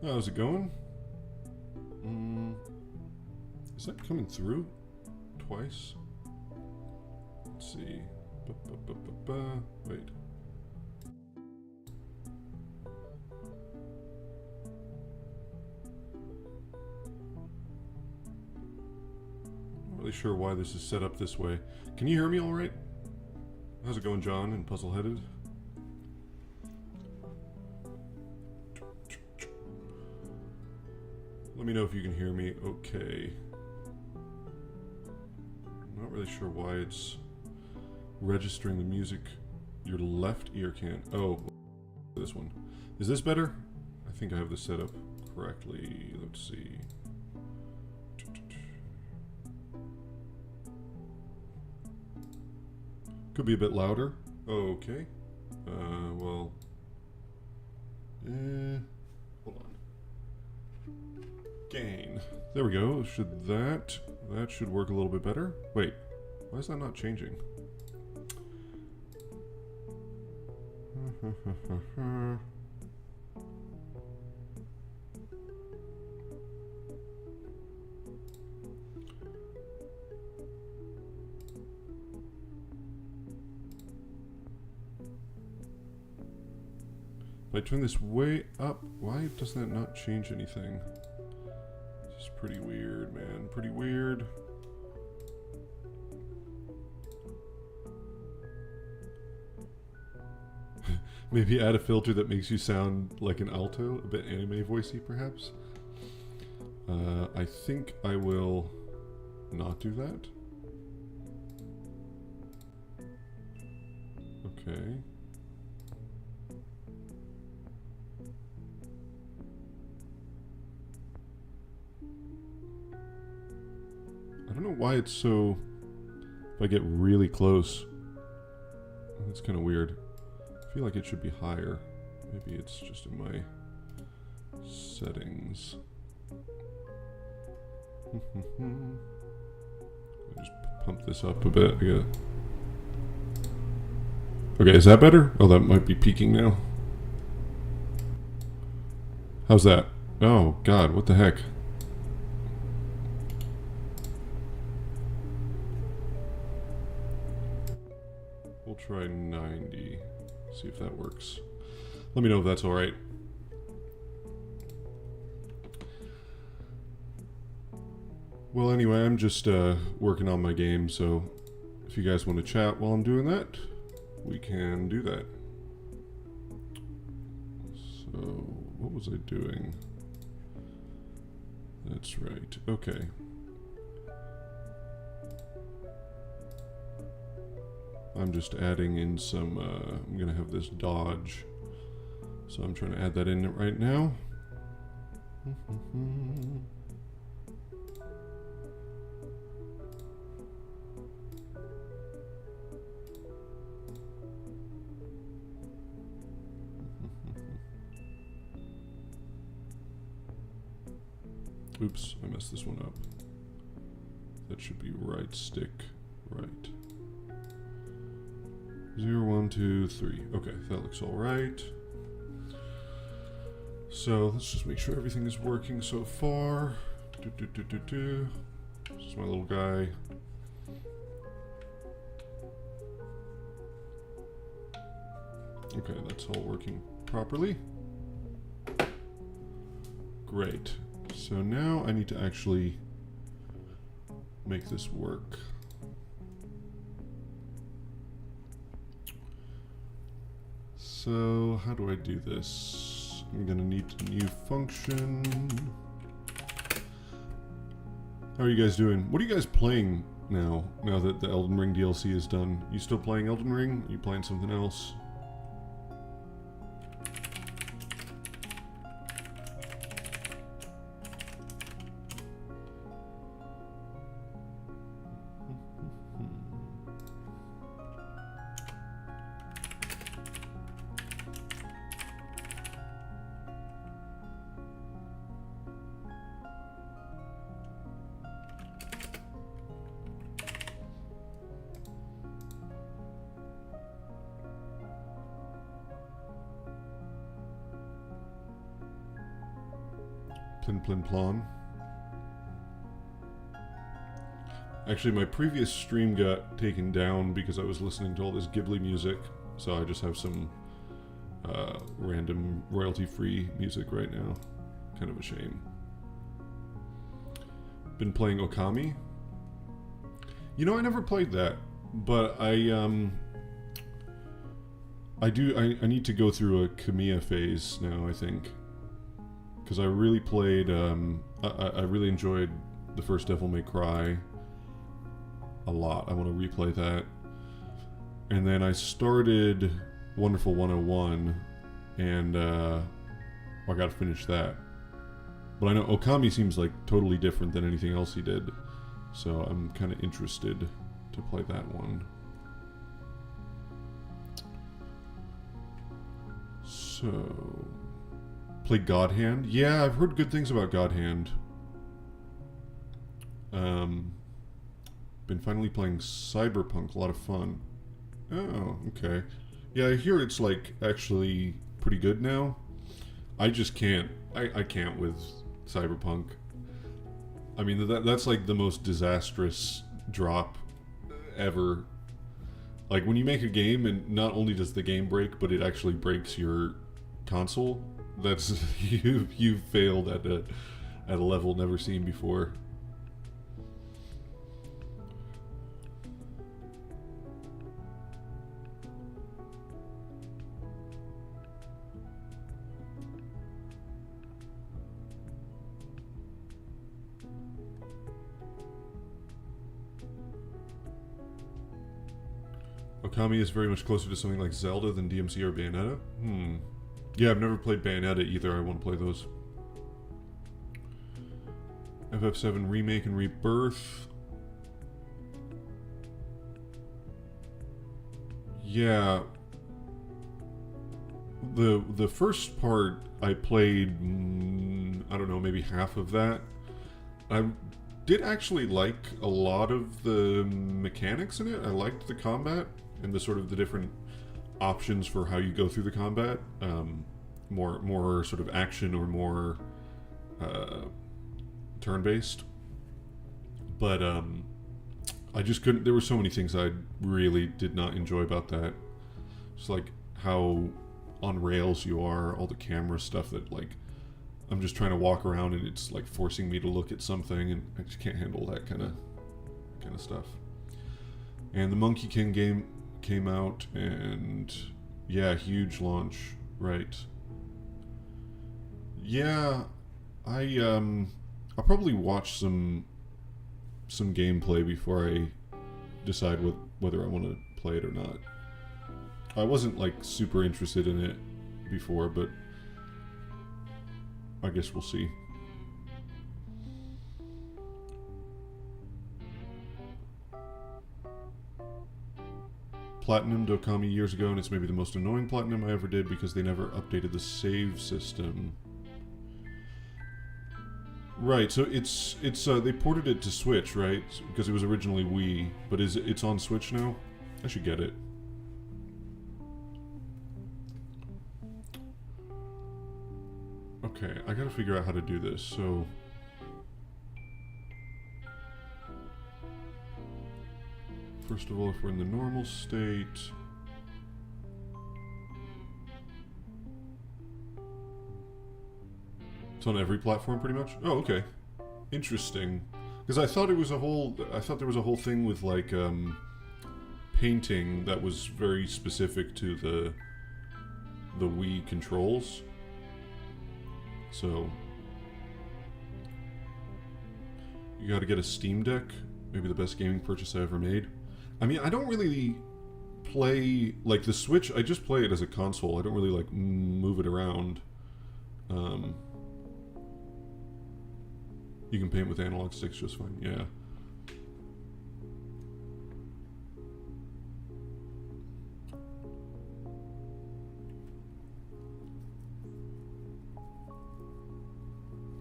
How's it going? Is that coming through twice? Let's see. Wait. Not really sure why this is set up this way. Can you hear me all right? How's it going, John and Puzzleheaded? Let me know if you can hear me okay. I'm not really sure why it's registering the music. Your left ear can't. Oh, this one. Is this better? I think I have this set up correctly. Let's see. Could be a bit louder. Okay. Well. Hold on. Gain. There we go. That should work a little bit better. Wait. Why is that not changing? If I turn this way up, why does that not change anything? This is pretty weird, man. Pretty weird. Maybe add a filter that makes you sound like an alto, a bit anime voicey perhaps. I think I will not do that. Okay. I don't know why it's so... If I get really close, that's kind of weird. I feel like it should be higher. Maybe it's just in my settings. I'll just pump this up a bit. Okay, is that better? Oh, that might be peaking now. How's that? Oh, God, what the heck? We'll try 90. See if that works. Let me know if that's alright. Well, anyway, I'm just working on my game, so if you guys want to chat while I'm doing that, we can do that. So, what was I doing? That's right. Okay. I'm just adding in some, I'm going to have this dodge. So I'm trying to add that in right now. Oops, I messed this one up. That should be right stick, right. 0, 1, 2, 3. Okay, that looks all right. So let's just make sure everything is working so far. This is my little guy. Okay, that's all working properly. Great. So now I need to actually make this work. So how do I do this? I'm gonna need a new function. How are you guys doing? What are you guys playing now that the Elden Ring DLC is done? You still playing Elden Ring? Are you playing something else? Plin Plin Plon. Actually, my previous stream got taken down because I was listening to all this Ghibli music, so I just have some random royalty-free music right now. Kind of a shame. Been playing Okami. You know, I never played that, but I need to go through a Kamiya phase now, I think. Because I really played, I really enjoyed the first Devil May Cry a lot. I want to replay that. And then I started Wonderful 101, and I gotta finish that. But I know Okami seems like totally different than anything else he did, so I'm kind of interested to play that one. So, play God Hand? Yeah, I've heard good things about God Hand. Been finally playing Cyberpunk, a lot of fun. Oh, okay. Yeah, I hear it's like actually pretty good now. I just can't. I can't with Cyberpunk. I mean, that's like the most disastrous drop ever. Like when you make a game and not only does the game break, but it actually breaks your console. That's you've failed at a level never seen before. Okami is very much closer to something like Zelda than DMC or Bayonetta? Yeah, I've never played Bayonetta either. I want to play those. FF7 Remake and Rebirth. Yeah. The first part I played, I don't know, maybe half of that. I did actually like a lot of the mechanics in it. I liked the combat and the sort of the different options for how you go through the combat. More sort of action or more turn-based. But I just couldn't. There were so many things I really did not enjoy about that. Just like how on rails you are, all the camera stuff that like I'm just trying to walk around and it's like forcing me to look at something, and I just can't handle that kind of stuff. And the Monkey King game came out, and yeah, huge launch, right? Yeah, I'll probably watch some gameplay before I decide whether I want to play it or not. I wasn't like super interested in it before, but I guess we'll see. Platinumed Okami years ago, and it's maybe the most annoying platinum I ever did because they never updated the save system. Right, so it's they ported it to Switch, right? Because it was originally Wii, but it's on Switch now? I should get it. Okay, I gotta figure out how to do this, so... First of all, if we're in the normal state... It's on every platform, pretty much? Oh, okay. Interesting. Because I thought there was a whole thing with, like, painting that was very specific to the Wii controls. So... You gotta get a Steam Deck. Maybe the best gaming purchase I ever made. I mean, I don't really play... Like, the Switch, I just play it as a console. I don't really, like, move it around. You can paint with analog sticks just fine, yeah.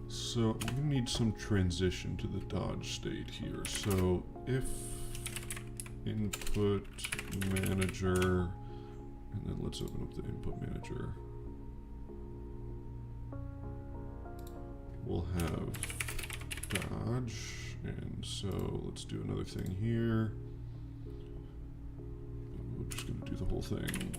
So, I'm gonna need some transition to the dodge state here. So, if input manager, and then let's open up the input manager. we'll have dodge, and so let's do another thing here. We're just going to do the whole thing.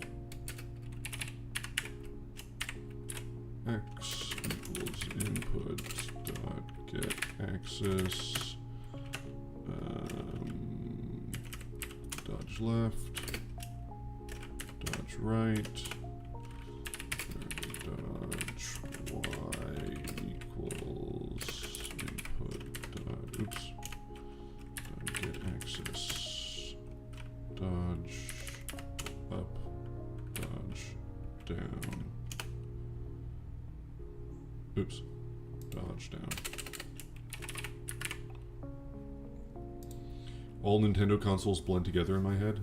X equals input dot get access dodge left, dodge right, dodge y equals input dot, oops, dot get access, dodge up, dodge down, oops, dodge down. All Nintendo consoles blend together in my head.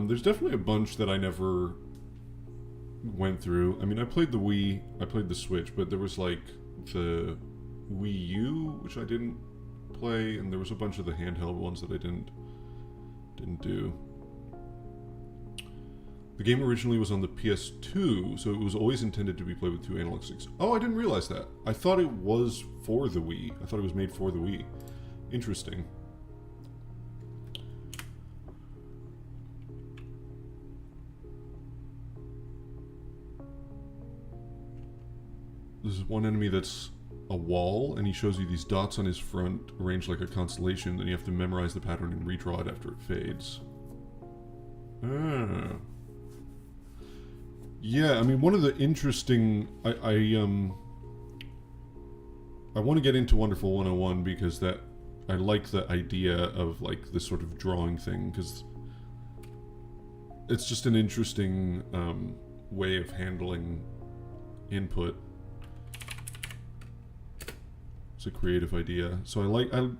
There's definitely a bunch that I never went through. I mean, I played the Wii, I played the Switch, but there was like the Wii U, which I didn't play, and there was a bunch of the handheld ones that I didn't do. The game originally was on the PS2, so it was always intended to be played with two analog sticks. Oh, I didn't realize that. I thought it was for the Wii. I thought it was made for the Wii. Interesting. This is one enemy that's a wall, and he shows you these dots on his front arranged like a constellation, then you have to memorize the pattern and redraw it after it fades. Ah. Yeah, I mean, one of the interesting... I want to get into Wonderful 101 because I like the idea of like this sort of drawing thing, because it's just an interesting way of handling input. It's a creative idea. So I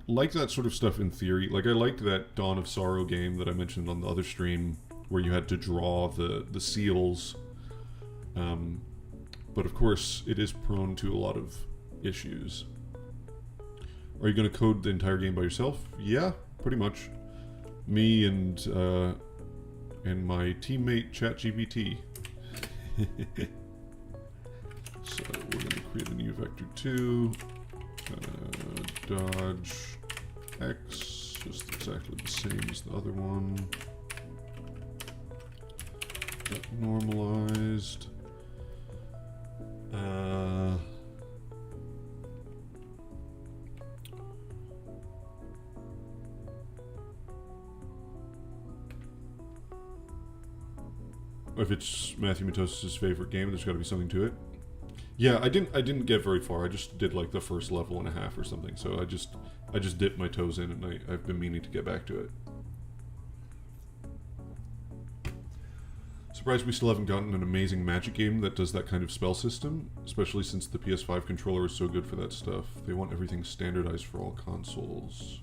like that sort of stuff in theory. Like I liked that Dawn of Sorrow game that I mentioned on the other stream, where you had to draw the seals. But of course, it is prone to a lot of issues. Are you going to code the entire game by yourself? Yeah, pretty much. Me and my teammate ChatGPT. So we're going to create a new vector2. Dodge X, just exactly the same as the other one. Got normalized. If it's Matthew Matos's favorite game, there's got to be something to it. Yeah, I didn't get very far. I just did like the first level and a half or something. So I just dipped my toes in, and I've been meaning to get back to it. Surprised we still haven't gotten an amazing Magic game that does that kind of spell system, especially since the PS5 controller is so good for that stuff. They want everything standardized for all consoles.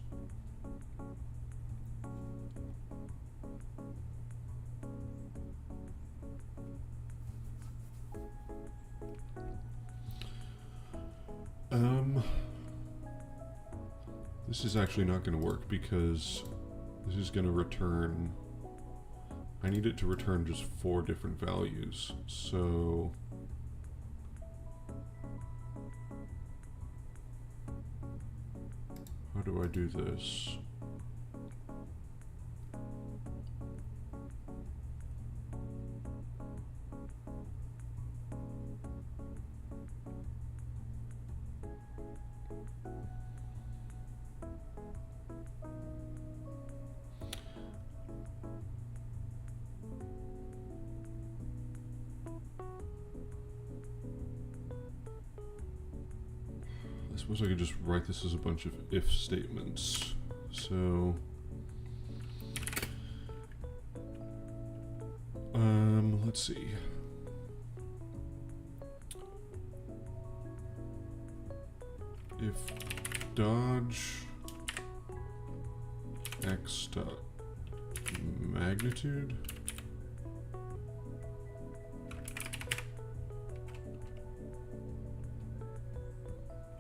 This is actually not going to work because this is going to return... I need it to return just 4 different values, so... How do I do this? I suppose I could just write this as a bunch of if statements. So, let's see. If dodge x dot magnitude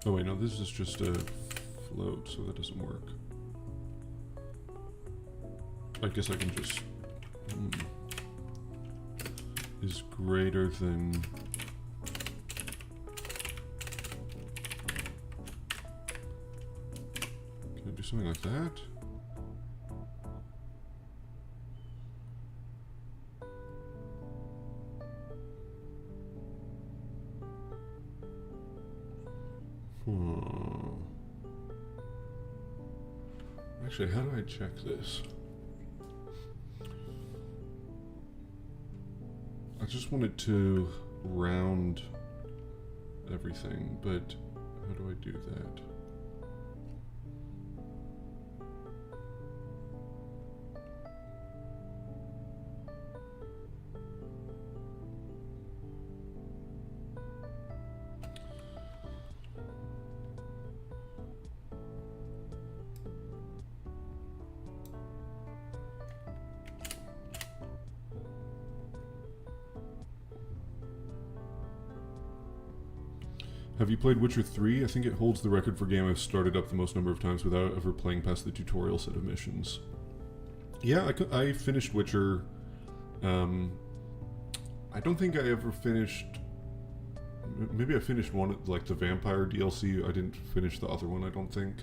oh wait, no, this is just a float, so that doesn't work. I guess I can just is greater than something like that. Actually, how do I check this? I just wanted to round everything, but how do I do that? Have you played Witcher 3? I think it holds the record for game I've started up the most number of times without ever playing past the tutorial set of missions. Yeah, I finished Witcher. I don't think I ever finished... Maybe I finished one, like the Vampire DLC. I didn't finish the other one, I don't think.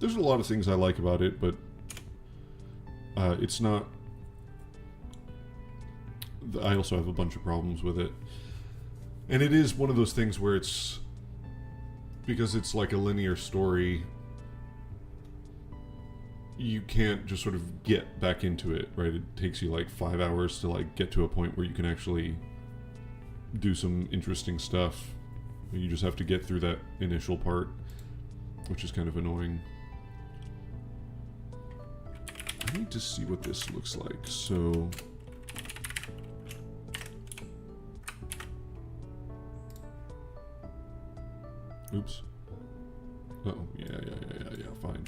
There's a lot of things I like about it, but it's not... I also have a bunch of problems with it. And it is one of those things where it's... Because it's like a linear story, you can't just sort of get back into it, right? It takes you like 5 hours to like get to a point where you can actually do some interesting stuff. You just have to get through that initial part, which is kind of annoying. I need to see what this looks like, so... Oops. Oh, yeah, fine.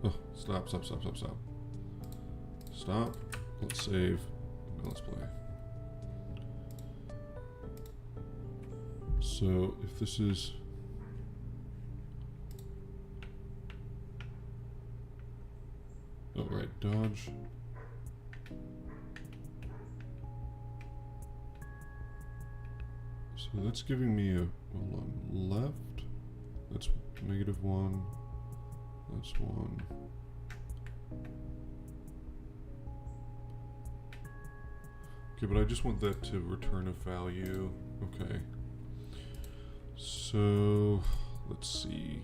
Oh, stop. Stop. Let's save. Now let's play. So, if this is... Oh, right, dodge. So that's giving me a, hold on, left. That's -1. That's 1. Okay, but I just want that to return a value. Okay. So, let's see.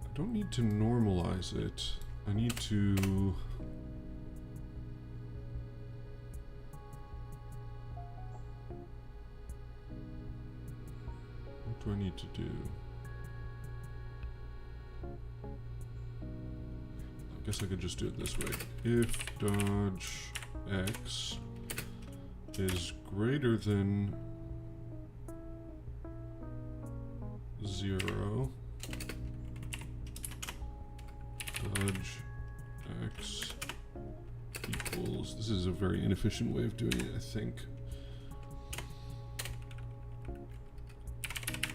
I don't need to normalize it. I need to... What do I need to do? I guess I could just do it this way. If dodge x is greater than 0, dodge x equals... This is a very inefficient way of doing it, I think.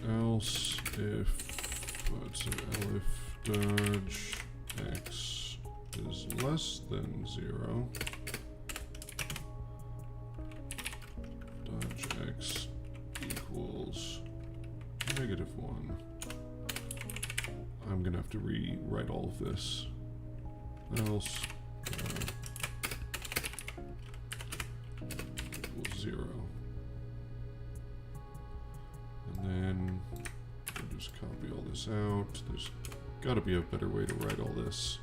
Else if... Let's say if dodge x is less than 0, dodge x equals -1. I'm gonna have to rewrite all of this. Else equals 0. And then we'll just copy all this out. There's gotta be a better way to write all this.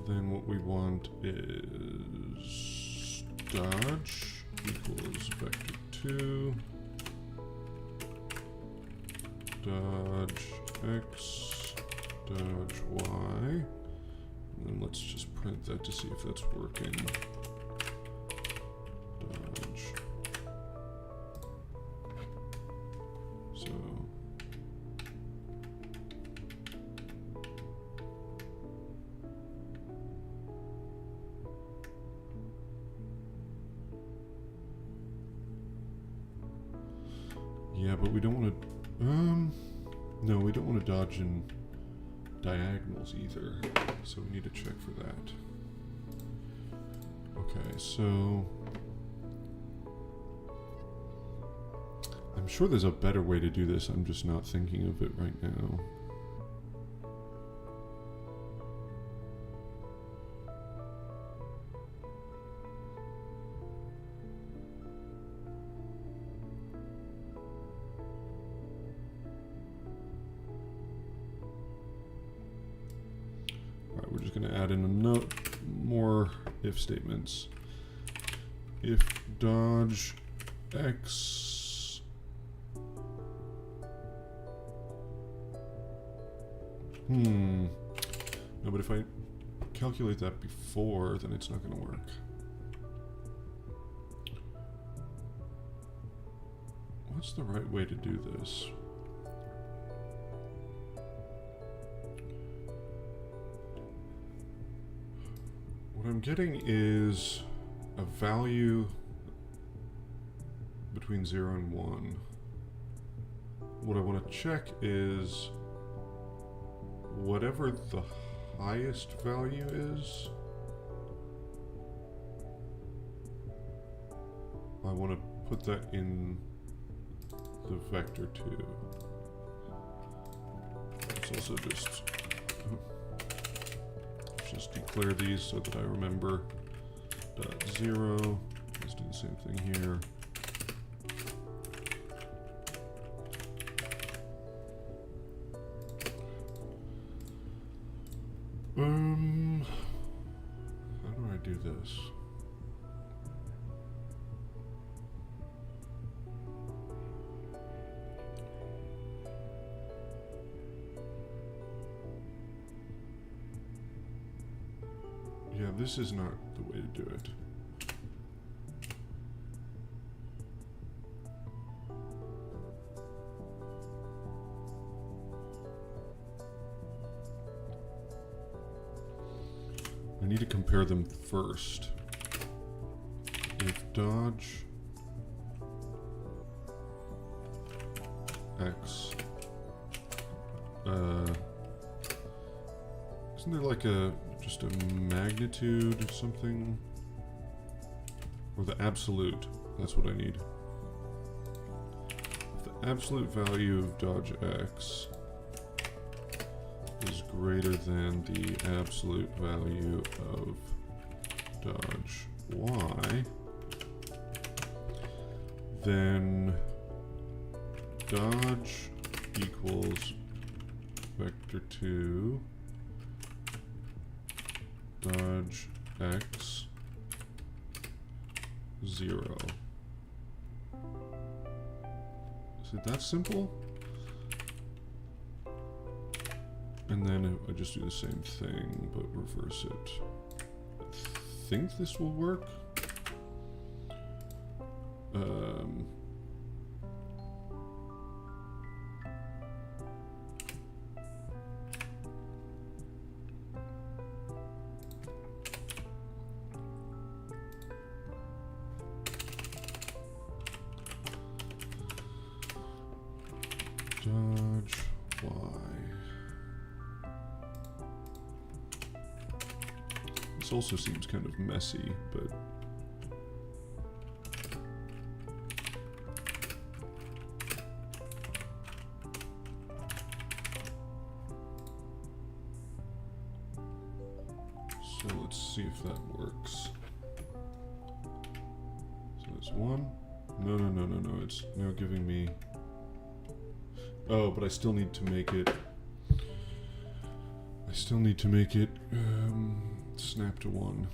Then what we want is dodge equals vector2 dodge x dodge y. And let's just print that to see if that's working. Dodge. So. Yeah, but we don't want to, no, we don't want to dodge in diagonals either, so we need to check for that. Okay, so I'm sure there's a better way to do this, I'm just not thinking of it right now. Alright, we're just going to add in a note, more if statements. If dodge x no, but if I calculate that before, then it's not going to work. What's the right way to do this? What I'm getting is a value between 0 and 1. What I want to check is whatever the highest value is, I want to put that in the vector 2. Let's also just declare these so that I remember. Dot 0. Let's do the same thing here. How do I do this? Yeah, this is not the way to do it. I need to compare them first. If dodge x, isn't there like just a magnitude or something? Or the absolute, that's what I need. If the absolute value of dodge x is greater than the absolute value of dodge y, then dodge equals vector 2 dodge x 0. Is it that simple? And then I just do the same thing, but reverse it. I think this will work. Dodge y. This also seems kind of messy, but so let's see if that works. So it's 1. No, it's now giving me. Oh, but I still need to make it. Snap to 1.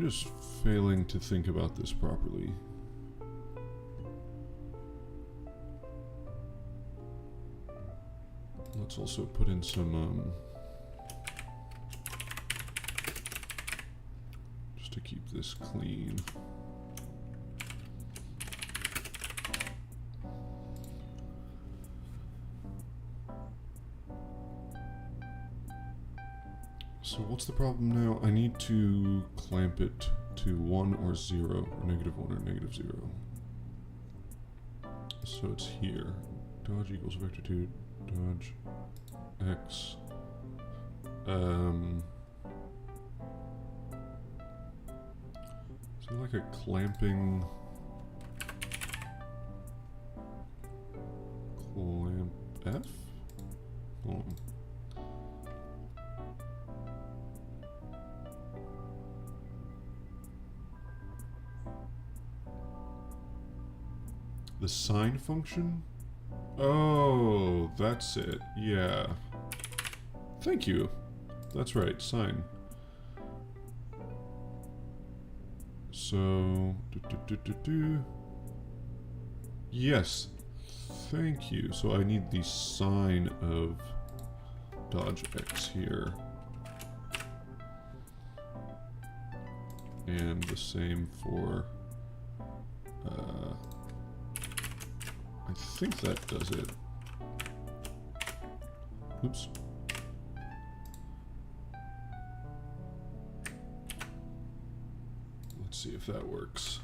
just failing to think about this properly. Let's also put in some, just to keep this clean. So what's the problem now? I need to clamp it to 1 or 0, or -1 or -0. So it's here. Dodge equals vector 2, dodge x. Is there like a clamping clamp F? Hold on. The sine function? Oh, that's it. Yeah. Thank you. That's right, sine. So, yes. Thank you. So I need the sine of dodge x here. And the same for I think that does it. Oops. Let's see if that works.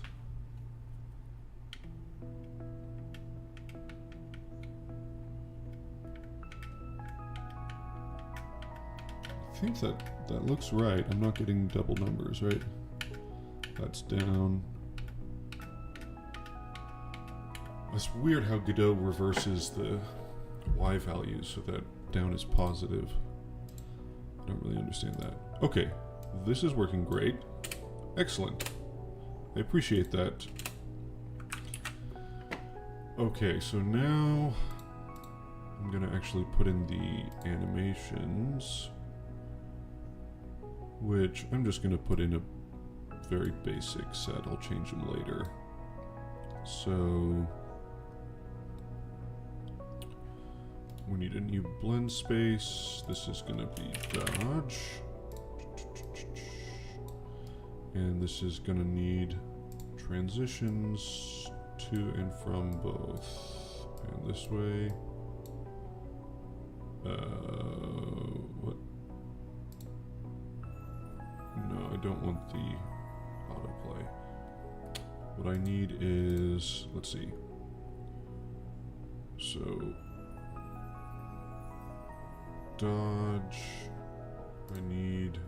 I think that looks right. I'm not getting double numbers, right? That's down. It's weird how Godot reverses the y values so that down is positive. I don't really understand that. Okay, this is working great. Excellent. I appreciate that. Okay, so now I'm gonna actually put in the animations, which I'm just gonna put in a very basic set. I'll change them later. So we need a new blend space. This is going to be dodge. And this is going to need transitions to and from both. And this way. What? No, I don't want the autoplay. What I need is, let's see. So dodge, I need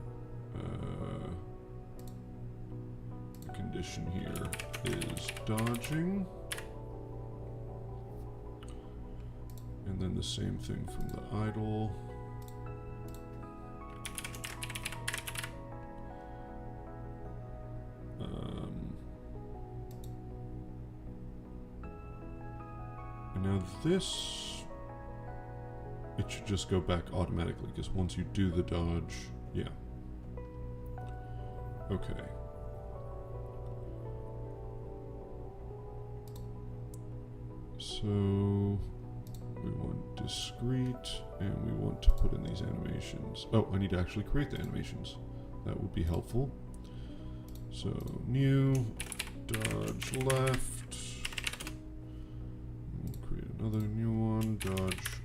the condition here is dodging, and then the same thing from the idle. And now this, it should just go back automatically, because once you do the dodge, yeah. Okay. So we want discrete, and we want to put in these animations. Oh, I need to actually create the animations. That would be helpful. So new, dodge left. We'll create another new one, dodge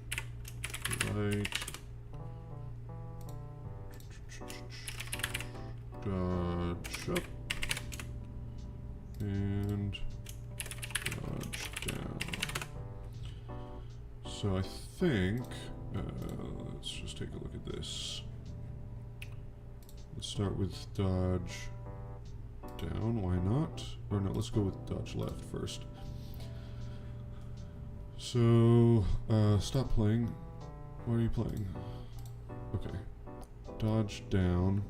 right, dodge up, and dodge down. So I think, let's just take a look at this. Let's start with dodge down, why not? Or no, let's go with dodge left first. So, stop playing. Why are you playing? Okay. Dodge down.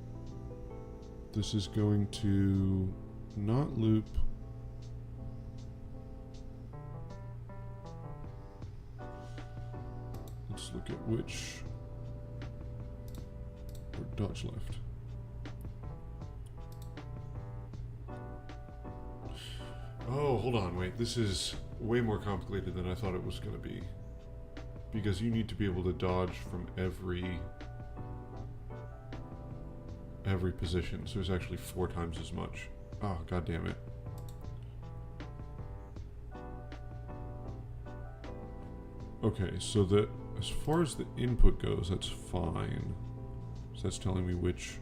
This is going to not loop. Let's look at which. Or dodge left. Oh, hold on, wait. This is way more complicated than I thought it was going to be. Because you need to be able to dodge from every position. So there's actually 4 times as much. Oh, god damn it. Okay, so that as far as the input goes, that's fine. So that's telling me which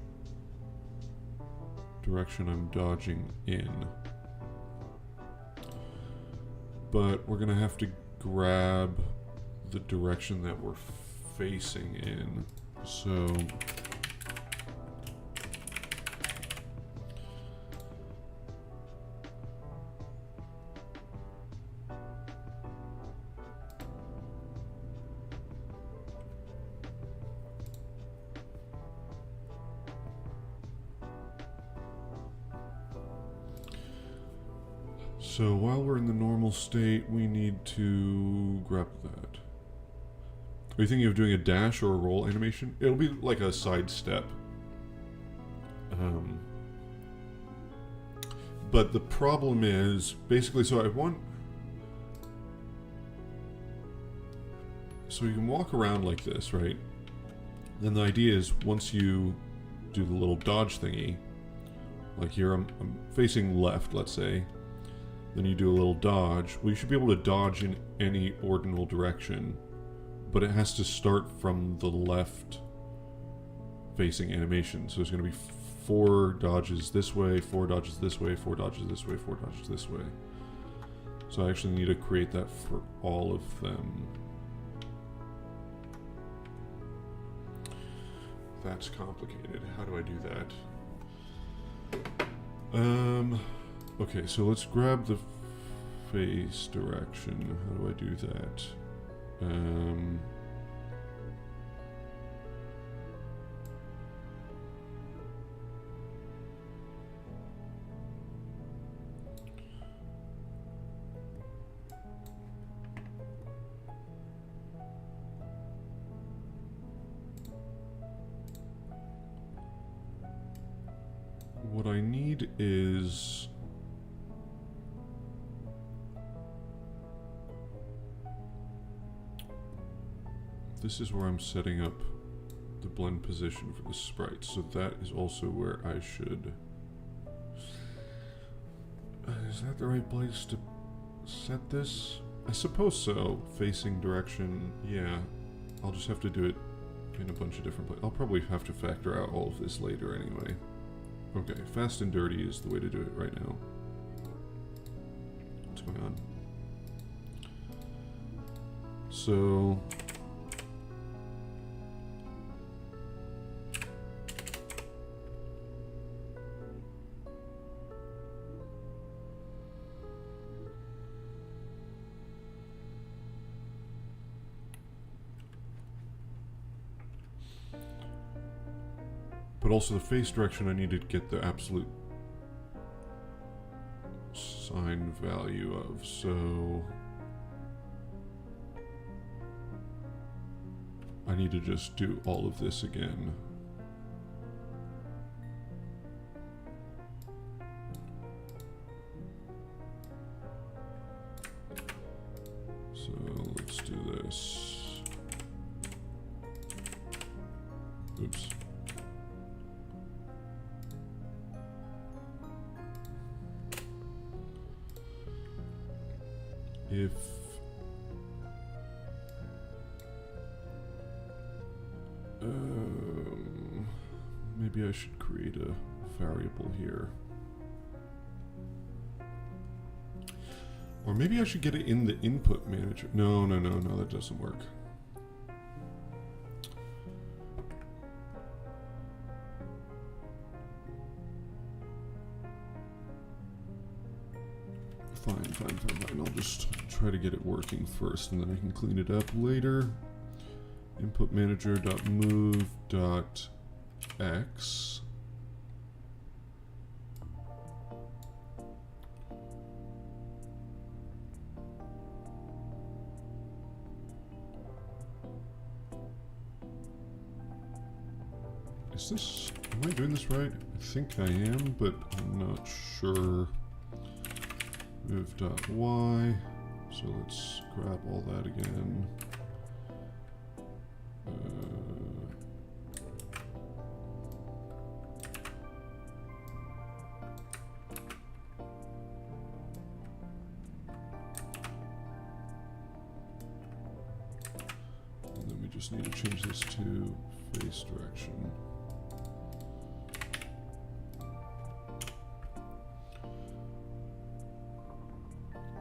direction I'm dodging in. But we're gonna have to grab the direction that we're facing in. So while we're in the normal state, we need to grab that. Are you thinking of doing a dash or a roll animation? It'll be like a side step. But the problem is, basically, so you can walk around like this, right? Then the idea is, once you do the little dodge thingy, like here I'm facing left, let's say, then you do a little dodge. Well, you should be able to dodge in any ordinal direction, but it has to start from the left facing animation. So there's going to be 4 dodges this way, 4 dodges this way, 4 dodges this way, 4 dodges this way. So I actually need to create that for all of them. That's complicated. How do I do that? Okay, so let's grab the face direction. How do I do that? What I need is this is where I'm setting up the blend position for the sprite, so that is also where I should... is that the right place to set this? I suppose so. Facing direction, yeah. I'll just have to do it in a bunch of different places. I'll probably have to factor out all of this later anyway. Okay, fast and dirty is the way to do it right now. What's going on? So... but also the face direction I need to get the absolute sine value of, so I need to just do all of this again. So let's do this. Oops. If maybe I should create a variable here, or maybe I should get it in the input manager. No, that doesn't work. Fine. I'll just try to get it working first, and then I can clean it up later. Input manager.move.x. Is this, am I doing this right? I think I am, but I'm not sure. Move.y. So let's grab all that again. And then we just need to change this to face direction.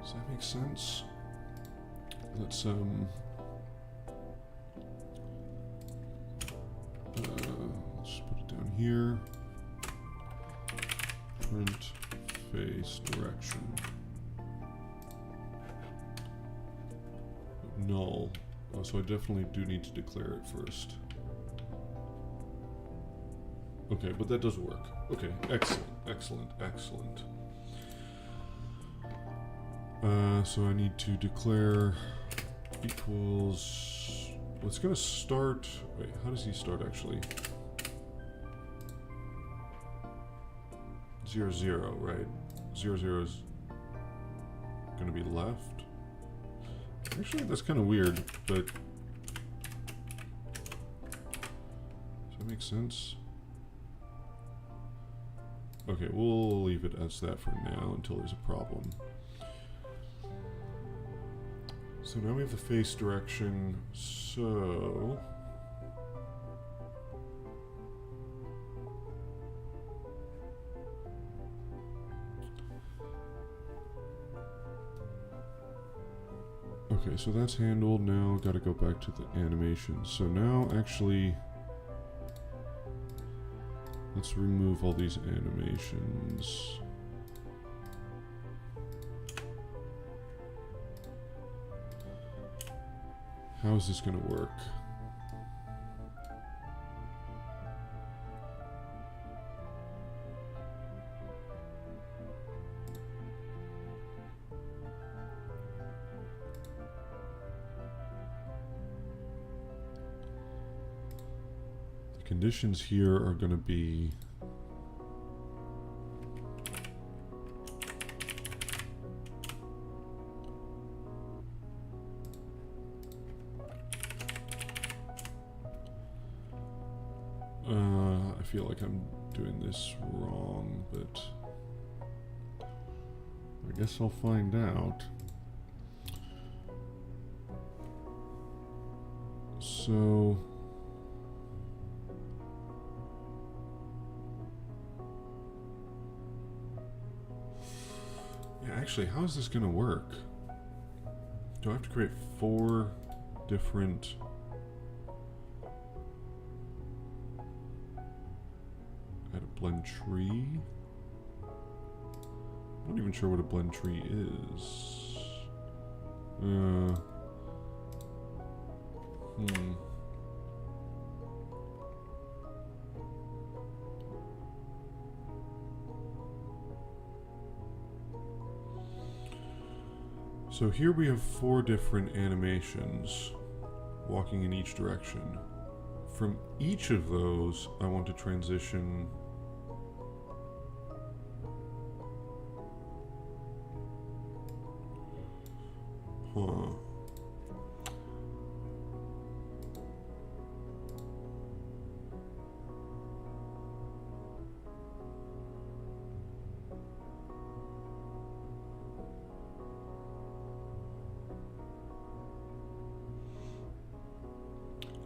Does that make sense? Let's let's put it down here. Print face direction. Null. Oh, so I definitely do need to declare it first. Okay, but that does work. Okay, excellent, excellent, excellent. So I need to declare equals. Well, it's gonna start. Wait, how does he start actually? 0, 0, right? 0, 0 is gonna be left. Actually, that's kind of weird, but does that make sense? Okay, we'll leave it as that for now until there's a problem. So now we have the face direction, so... Okay, so that's handled. Now gotta go back to the animation. So now actually, let's remove all these animations. How is this gonna work? The conditions here are gonna be I feel like I'm doing this wrong, but I guess I'll find out. So yeah, actually, how is this gonna work? Do I have to create 4 different blend tree? I'm not even sure what a blend tree is. So here we have 4 different animations walking in each direction. From each of those, I want to transition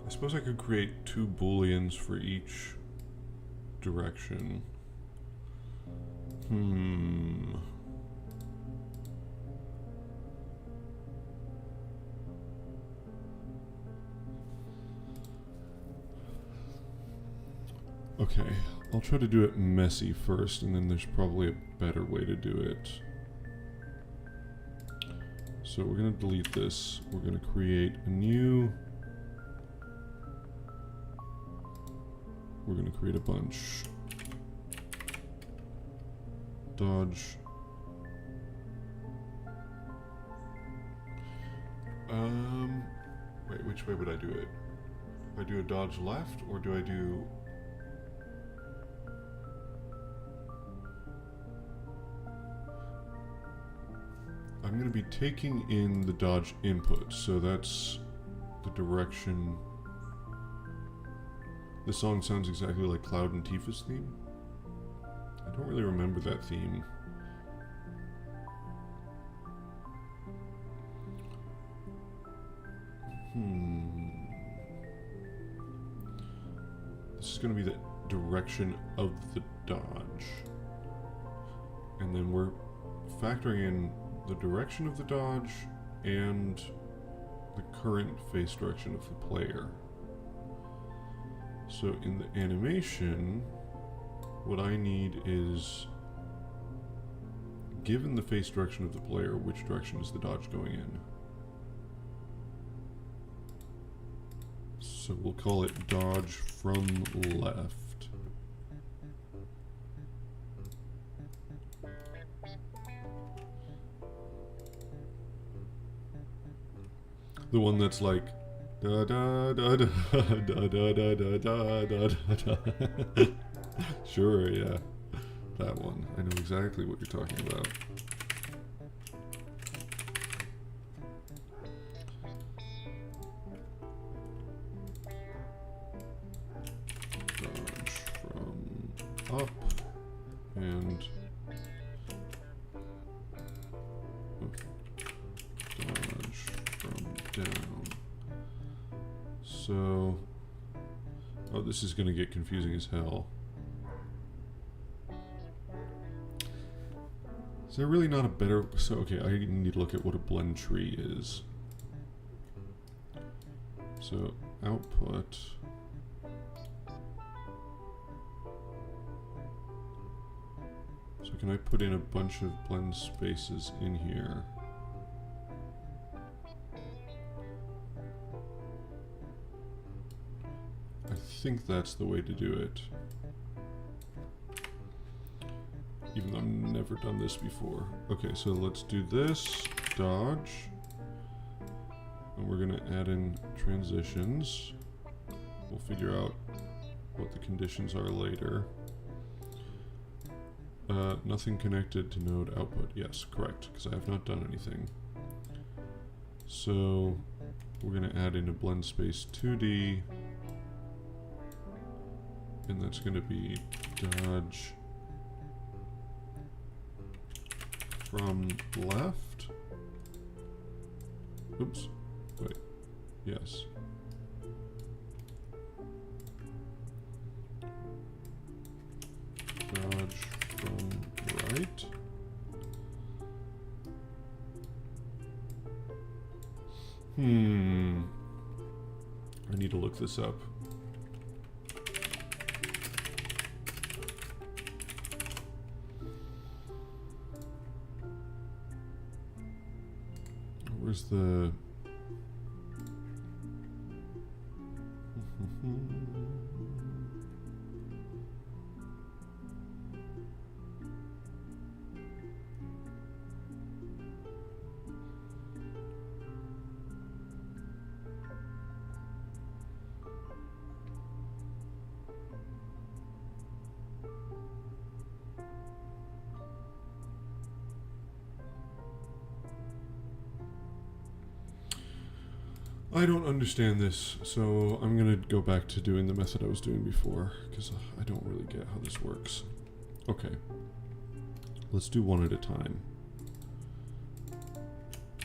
I suppose I could create 2 booleans for each direction. Okay, I'll try to do it messy first, and then there's probably a better way to do it. So we're going to delete this. We're going to create a new... We're going to create a bunch. Dodge. Wait, which way would I do it? Do I do a dodge left, or do I do... going to be taking in the dodge input, so that's the direction. This song sounds exactly like Cloud and Tifa's theme. I don't really remember that theme. This is going to be the direction of the dodge. And then we're factoring in the direction of the dodge and the current face direction of the player. So in the animation, what I need is, given the face direction of the player, which direction is the dodge going in? So we'll call it dodge from left. The one that's like da da da da da da da da da da da. Sure, yeah. That one. I know exactly what you're talking about. Dodge from up and dodge from down. So, oh, this is going to get confusing as hell. Is there really not a better... So, okay, I need to look at what a blend tree is. So, output... So can I put in a bunch of blend spaces in here? I think that's the way to do it. Even though I've never done this before. Okay, so let's do this. Dodge. And we're going to add in transitions. We'll figure out what the conditions are later. Nothing connected to node output. Yes, correct, because I have not done anything. So we're going to add in a blend space 2D. And that's going to be dodge from left. Oops. Wait. Yes. Dodge from right. I need to look this up. Where's the... I don't understand this, so I'm gonna go back to doing the method I was doing before, because I don't really get how this works. Okay. Let's do one at a time.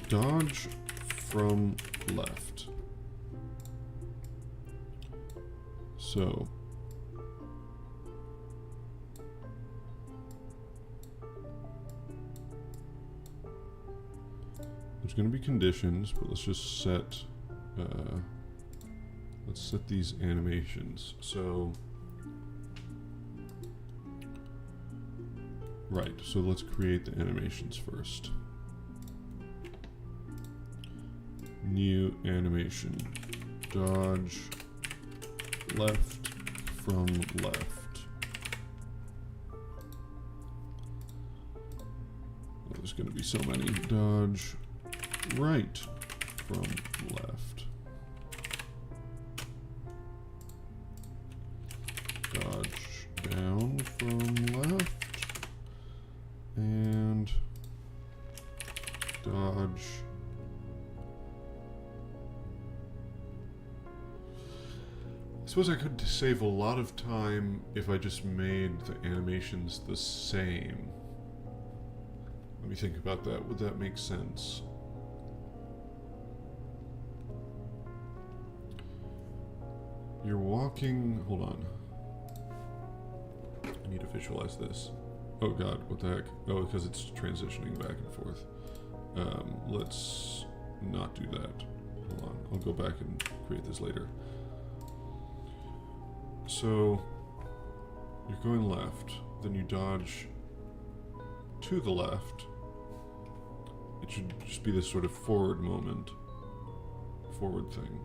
Dodge from left. So... there's gonna be conditions, but let's just set... let's set these animations. So, right, so let's create the animations first. New animation. Dodge left from left. There's going to be so many. Dodge right from left. Dodge down from left. And dodge suppose I could save a lot of time if I just made the animations the same. Let me think about that. Would that make sense? You're walking... Hold on. I need to visualize this. Oh god, what the heck? Oh, because it's transitioning back and forth. Let's not do that. Hold on. I'll go back and create this later. So, you're going left, then you dodge to the left. It should just be this sort of forward moment. Forward thing.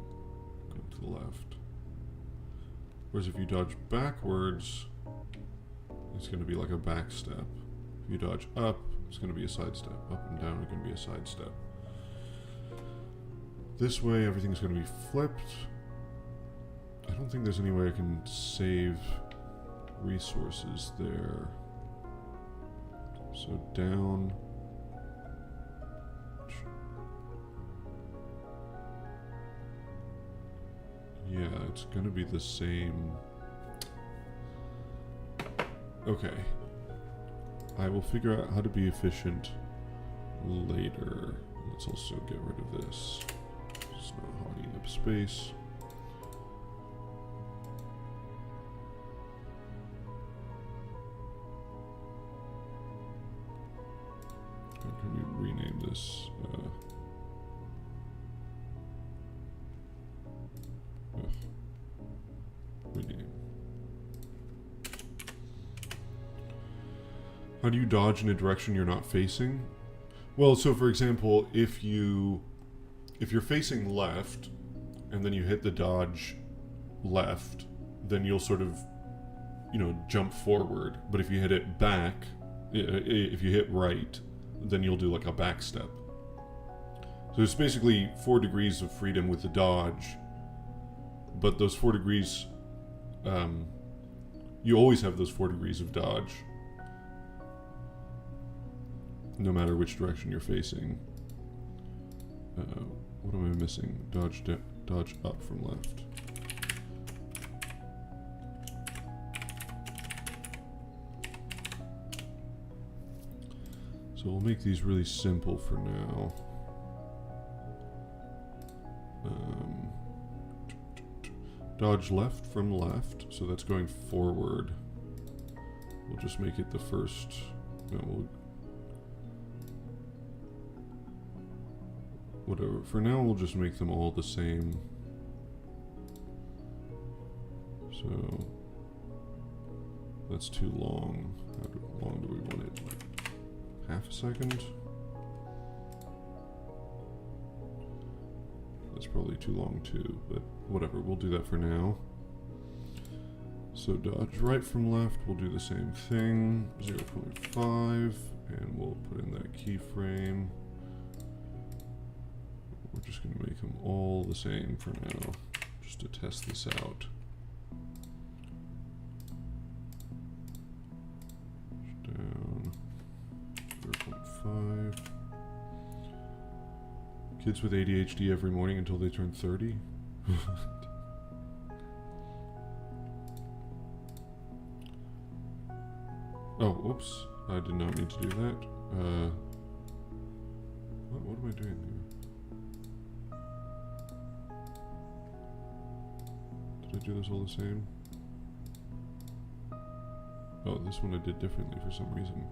Going to the left. Whereas if you dodge backwards, it's going to be like a back step. If you dodge up, it's going to be a side step. Up and down are going to be a side step. This way, everything's going to be flipped. I don't think there's any way I can save resources there. So down. Yeah, it's going to be the same. Okay. I will figure out how to be efficient later. Let's also get rid of this. It's not hogging up space. Can we rename this? Rename. How do you dodge in a direction you're not facing? Well, so for example, if you're facing left and then you hit the dodge left, then you'll sort of, you know, jump forward. But if you hit it back, if you hit right, then you'll do like a back step. So it's basically 4 degrees of freedom with the dodge, but those 4 degrees, you always have those 4 degrees of dodge, no matter which direction you're facing. What am I missing? Dodge up from left. So we'll make these really simple for now. Dodge left from left, so that's going forward. We'll just make it the first. No, whatever. For now, we'll just make them all the same. So that's too long. How long do we want it? Half a second? That's probably too long too, but whatever, we'll do that for now. So dodge right from left, we'll do the same thing, 0.5, and we'll put in that keyframe. We're just going to make them all the same for now, just to test this out. Down. 0.5. Kids with ADHD every morning until they turn 30? Oh, whoops. I did not mean to do that. What am I doing here? Did I do this all the same? Oh, this one I did differently for some reason.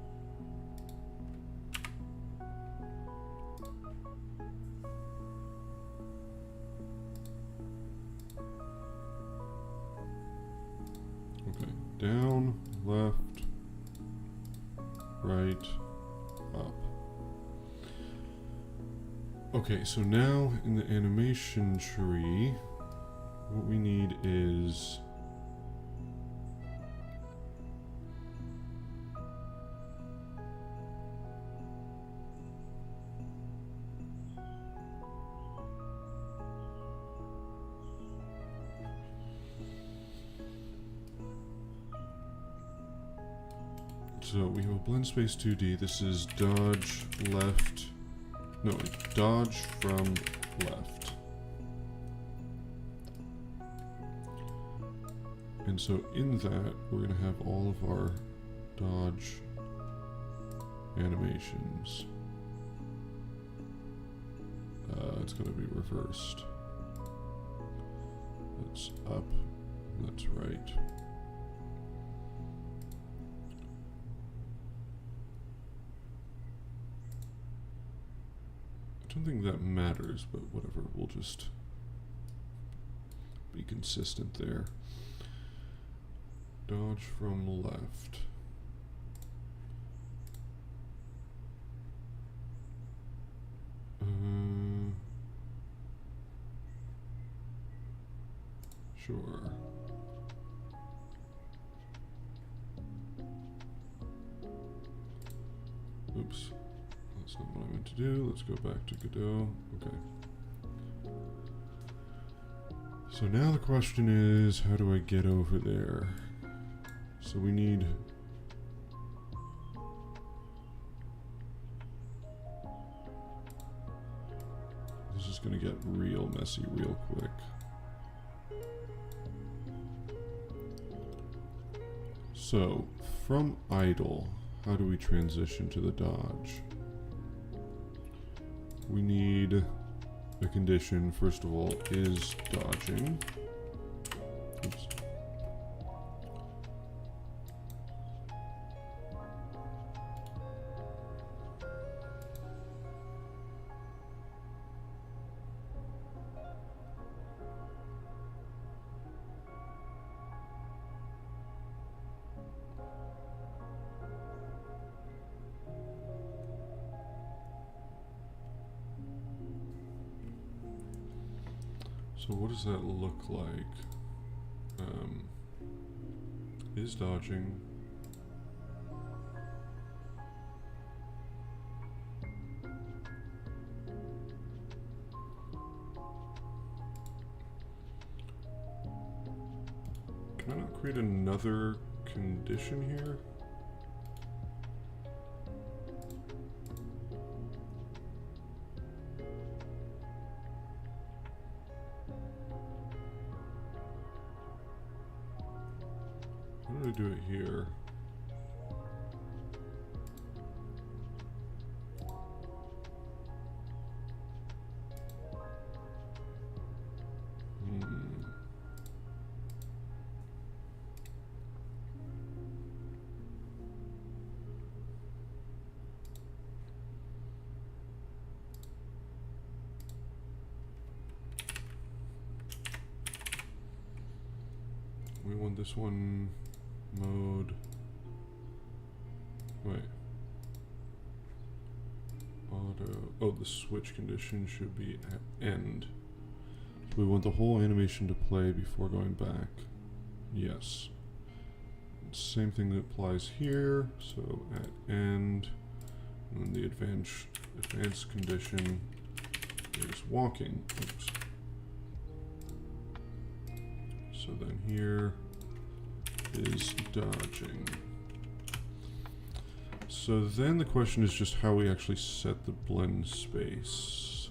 Okay, down, left, right, up. Okay, so now in the animation tree, what we need is so we have a blend space 2D. This is dodge left. No, dodge from left. And so in that, we're going to have all of our dodge animations. It's going to be reversed. That's up, that's right. I don't think that matters, but whatever, we'll just be consistent there. Dodge from left. Sure. Oops. That's not what I meant to do. Let's go back to Godot. Okay. So now the question is, how do I get over there? So we need... This is going to get real messy real quick. So, from idle, how do we transition to the dodge? We need a condition, first of all, is dodging. Oops. So what does that look like? Is dodging. Can I not create another condition here? I'm going to do it here. We want this one mode. Wait. Auto. Oh, the switch condition should be at end. We want the whole animation to play before going back. Yes. Same thing that applies here. So at end, and the advanced condition is walking. Oops. So then here is dodging. So then the question is just how we actually set the blend space.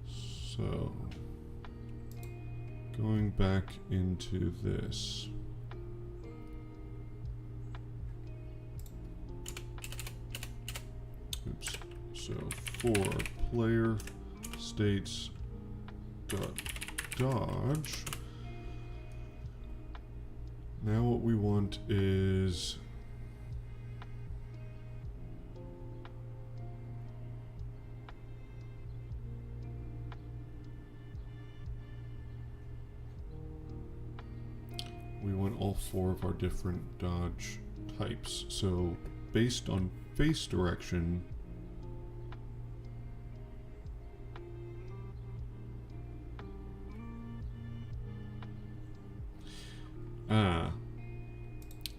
So going back into this. Oops. So for player states dot dodge. Now what we want is we want all four of our different dodge types. So based on face direction,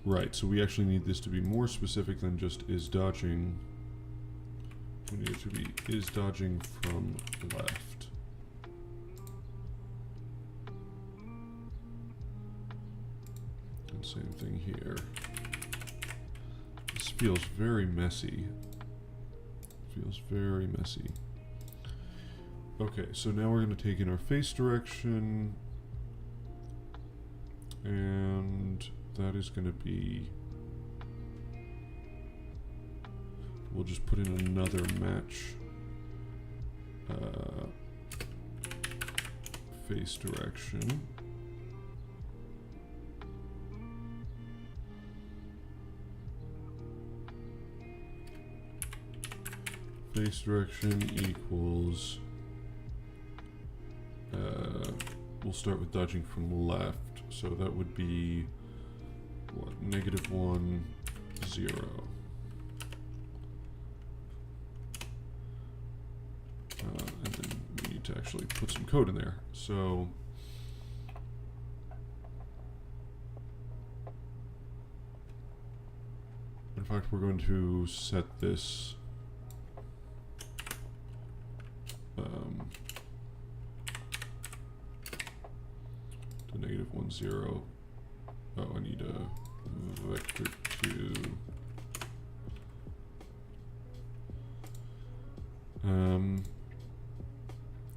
right, so we actually need this to be more specific than just is dodging. We need it to be is dodging from left. And same thing here. This feels very messy. Feels very messy. Okay, so now we're going to take in our face direction And that is going to be... We'll just put in another match face direction. Face direction equals... we'll start with dodging from left, so that would be what, -1, 0. And then we need to actually put some code in there. So in fact, we're going to set this to -1, 0. Oh, I need a vector 2.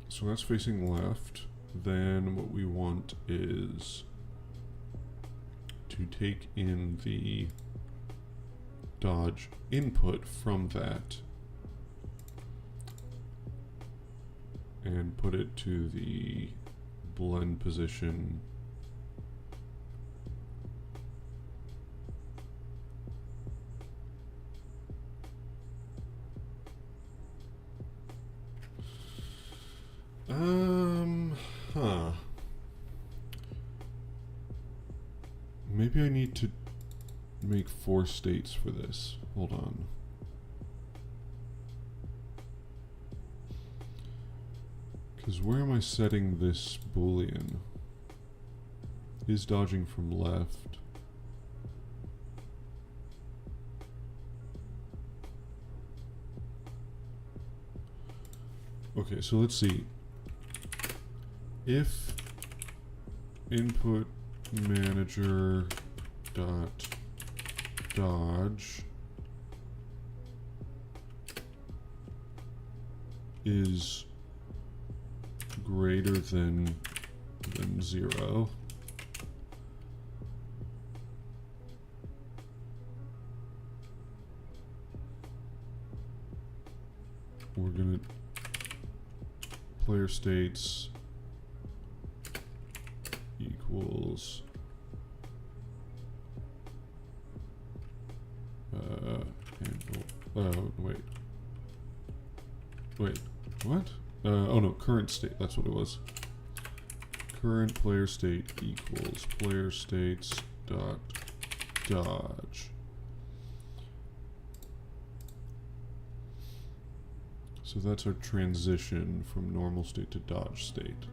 So that's facing left. Then what we want is to take in the dodge input from that and put it to the blend position . Maybe I need to make 4 states for this. Hold on. Because where am I setting this Boolean? Is dodging from left. Okay, so let's see. If input manager dot dodge is greater than 0, we're gonna player states equals handle, wait, what? Oh no, current state, that's what it was. Current player state equals player states dot dodge. So that's our transition from normal state to dodge state.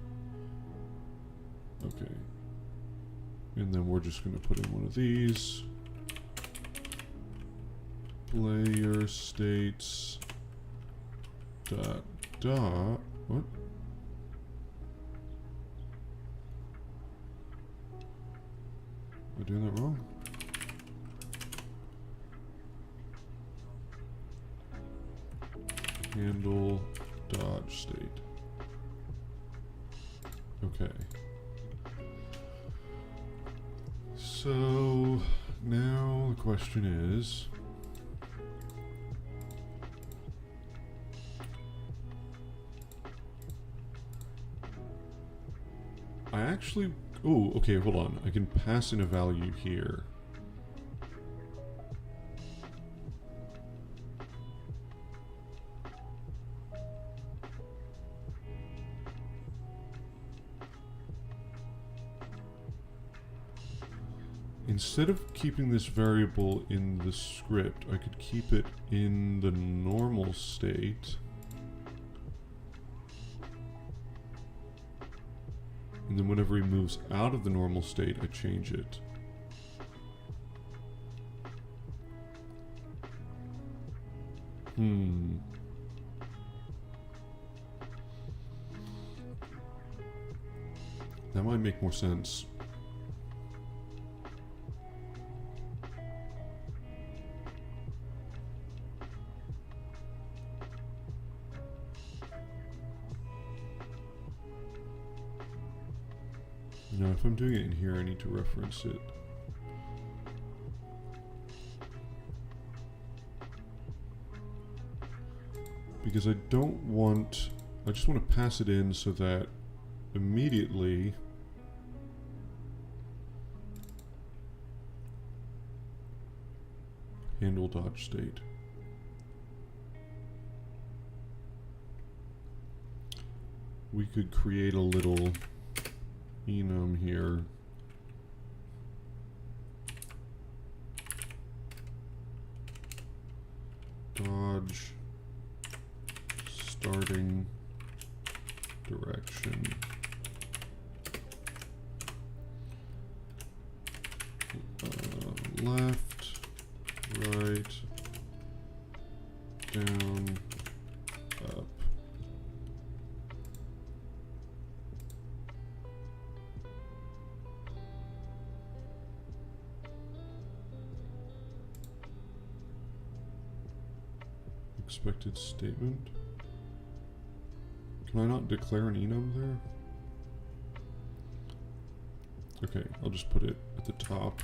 Okay. And then we're just going to put in one of these. Player states dot dot. What? Am I doing that wrong? Handle dodge state. Okay. So now the question is, I actually, oh, okay, hold on. I can pass in a value here. Instead of keeping this variable in the script, I could keep it in the normal state. And then whenever he moves out of the normal state, I change it. That might make more sense. Now, if I'm doing it in here, I need to reference it. Because I don't want... I just want to pass it in so that immediately... handle dodge state. We could create a little enum here. Dodge starting direction. Left, right, down, up. Expected statement. Can I not declare an enum there? Okay, I'll just put it at the top.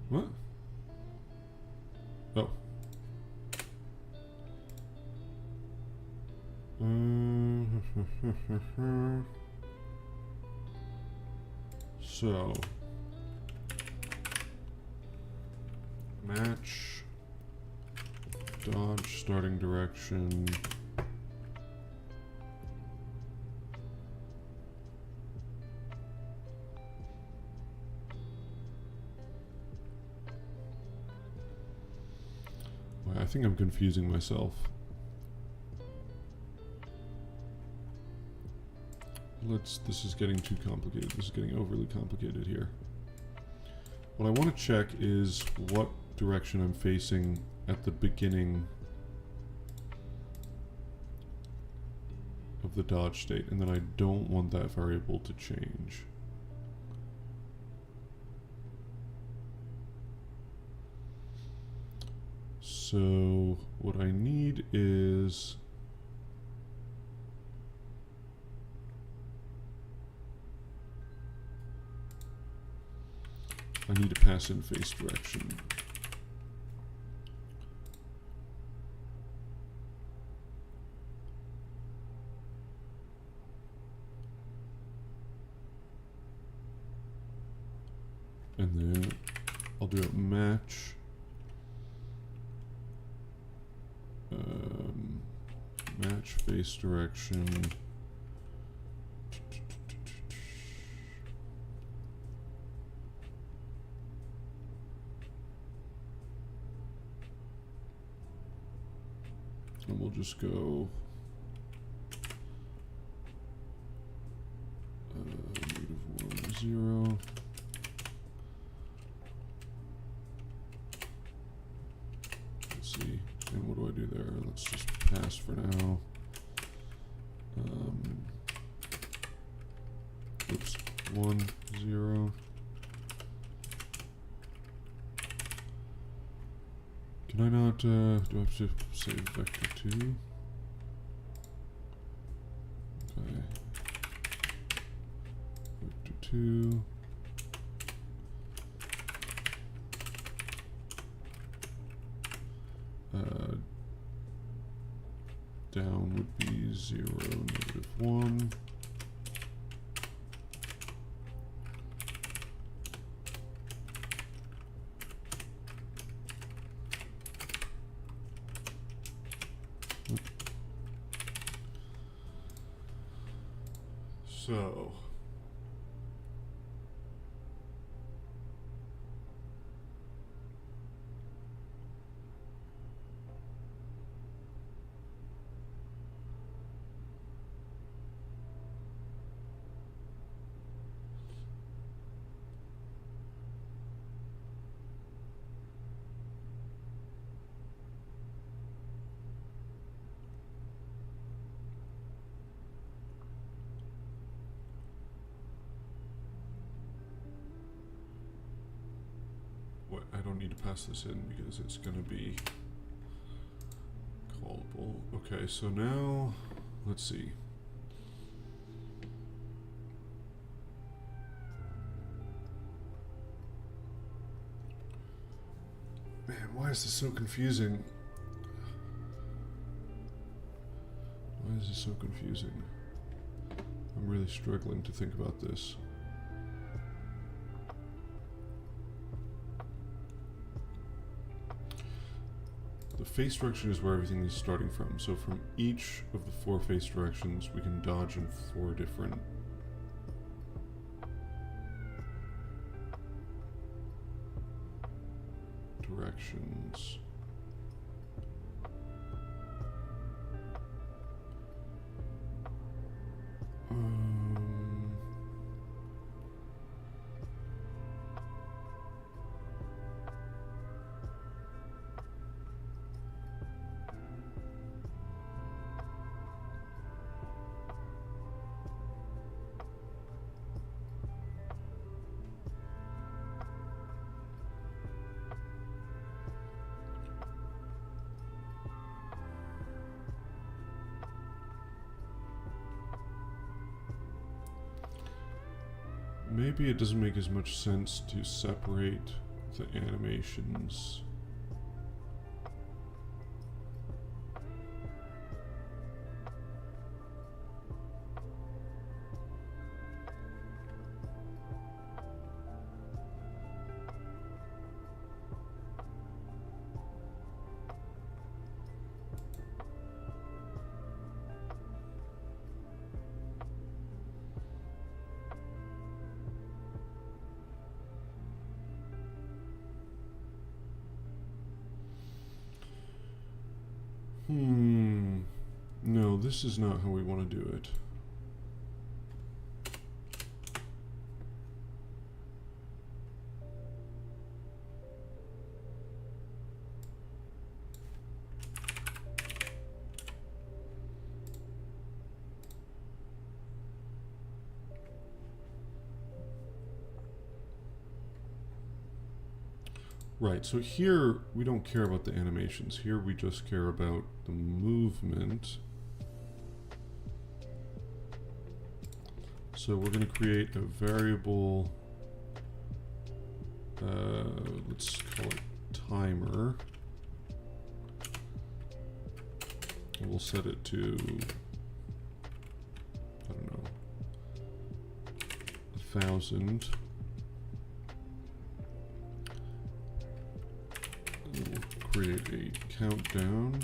What? Oh. So match dodge starting direction. I think I'm confusing myself. This is getting too complicated. This is getting overly complicated here. What I want to check is what direction I'm facing at the beginning of the dodge state, and then I don't want that variable to change. So what I need is I need to pass in face direction. And then I'll do a match. Match face direction. And we'll just go -1, 0. Let's see. And what do I do there? Let's just pass for now. Oops, 1, 0. Can I not, do I have to say vector 2? Okay. Vector 2. Down would be 0, -1. So I don't need to pass this in because it's going to be callable. Okay, so now, let's see. Man, why is this so confusing? Why is this so confusing? I'm really struggling to think about this. The face direction is where everything is starting from. So from each of the 4 face directions, we can dodge in 4 different directions. Maybe it doesn't make as much sense to separate the animations. No, this is not how we want to do it. Right, so here we don't care about the animations. Here we just care about the movement. So we're going to create a variable, let's call it timer. And we'll set it to, I don't know, 1,000. We'll create a countdown.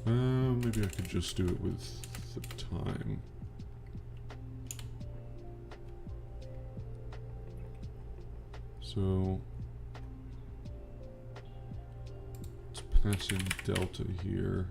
Maybe I could just do it with the time. So let's pass in delta here.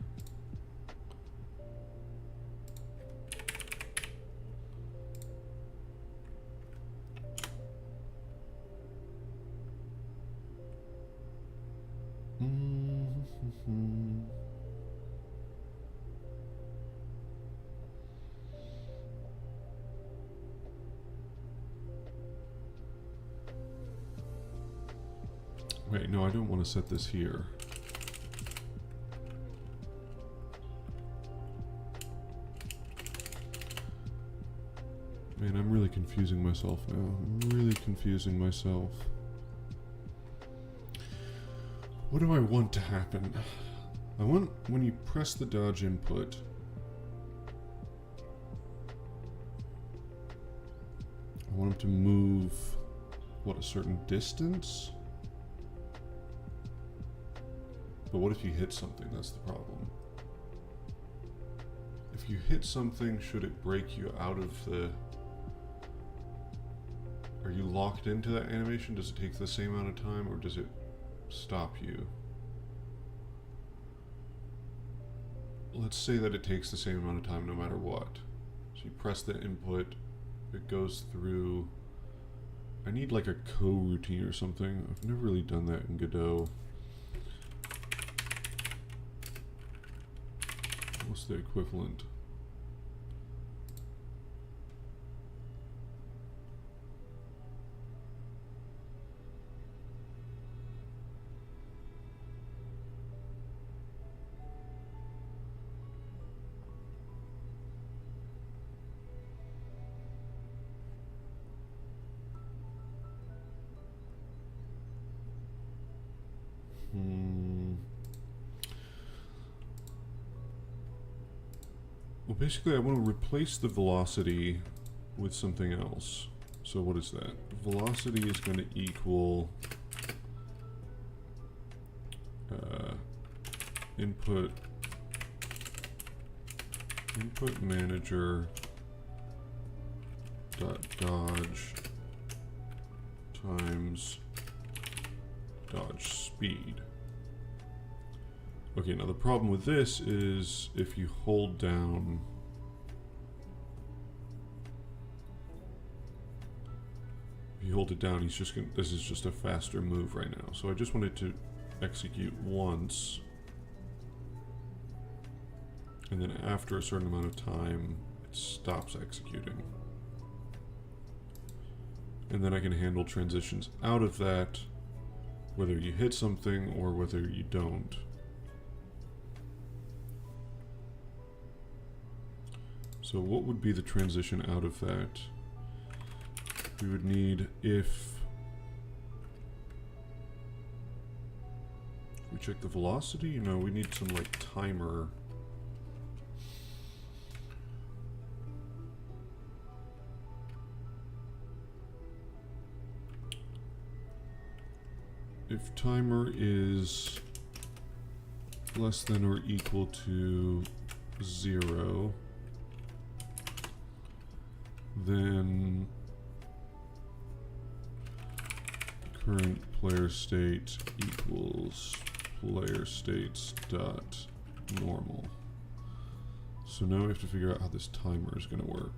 Wait, no, I don't want to set this here. Man, I'm really confusing myself now. I'm really confusing myself. What do I want to happen? I want, when you press the dodge input, I want him to move, what, a certain distance? But what if you hit something? That's the problem. If you hit something, should it break you out of the... Are you locked into that animation? Does it take the same amount of time, or does it stop you? Let's say that it takes the same amount of time no matter what. So you press the input, it goes through... I need like a coroutine or something. I've never really done that in Godot. What's the equivalent? Well, basically, I want to replace the velocity with something else. So what is that? Velocity is going to equal input manager dot dodge times dodge speed. Okay, now the problem with this is if you hold down he's just gonna, this is just a faster move right now. So I just wanted to execute once, and then after a certain amount of time it stops executing, and then I can handle transitions out of that whether you hit something or whether you don't. So what would be the transition out of that? We would need, if we check the velocity, you know, we need some like timer. If timer is less than or equal to 0, then current player state equals player states dot normal. So now we have to figure out how this timer is going to work.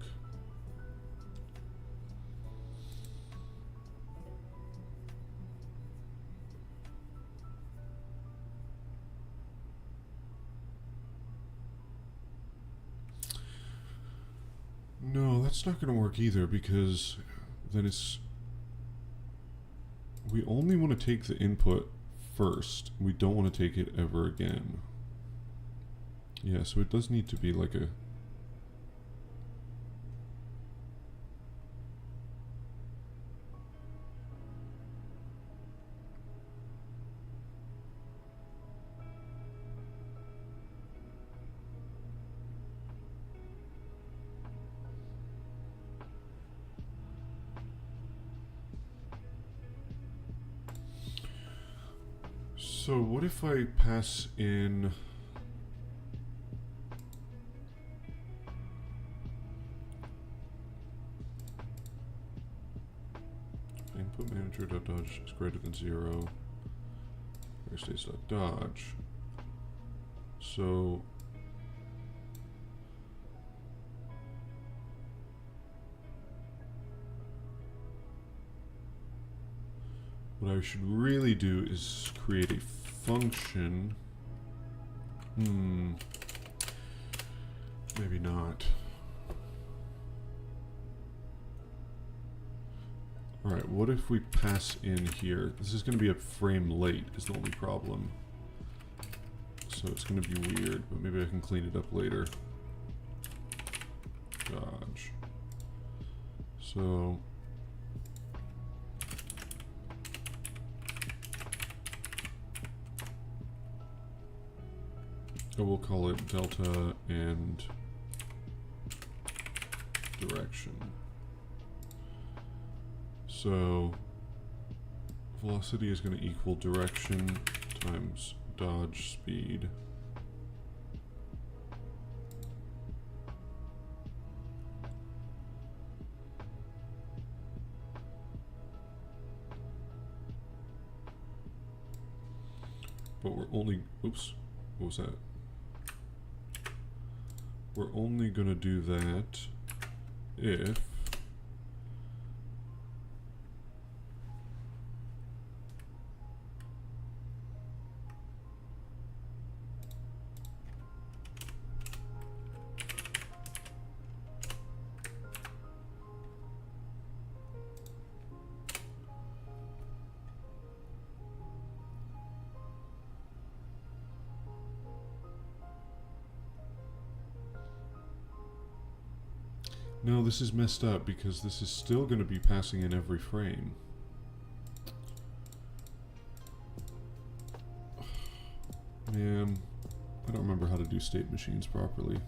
No, that's not going to work either, because then it's... We only want to take the input first. We don't want to take it ever again. Yeah, so it does need to be like a... So what if I pass in input manager dot dodge is greater than 0, player states dot dodge. So what I should really do is create a function. Maybe not. Alright, what if we pass in here? This is going to be a frame late is the only problem. So it's going to be weird, but maybe I can clean it up later. Dodge. So... So we'll call it delta and direction. So velocity is going to equal direction times dodge speed. But we're only, oops, what was that? We're only going to do that if no, this is messed up because this is still going to be passing in every frame. Man, I don't remember how to do state machines properly.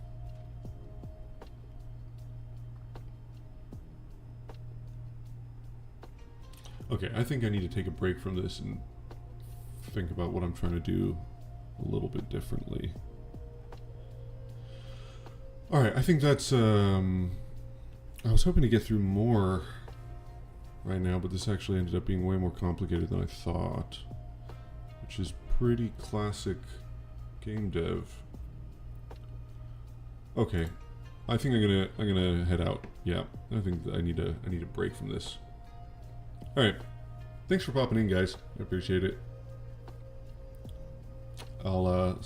Okay, I think I need to take a break from this and think about what I'm trying to do a little bit differently. Alright, I think that's, I was hoping to get through more right now, but this actually ended up being way more complicated than I thought, which is pretty classic game dev. Okay, I think I'm gonna head out. Yeah, I think I need a break from this. All right, thanks for popping in, guys. I appreciate it. I'll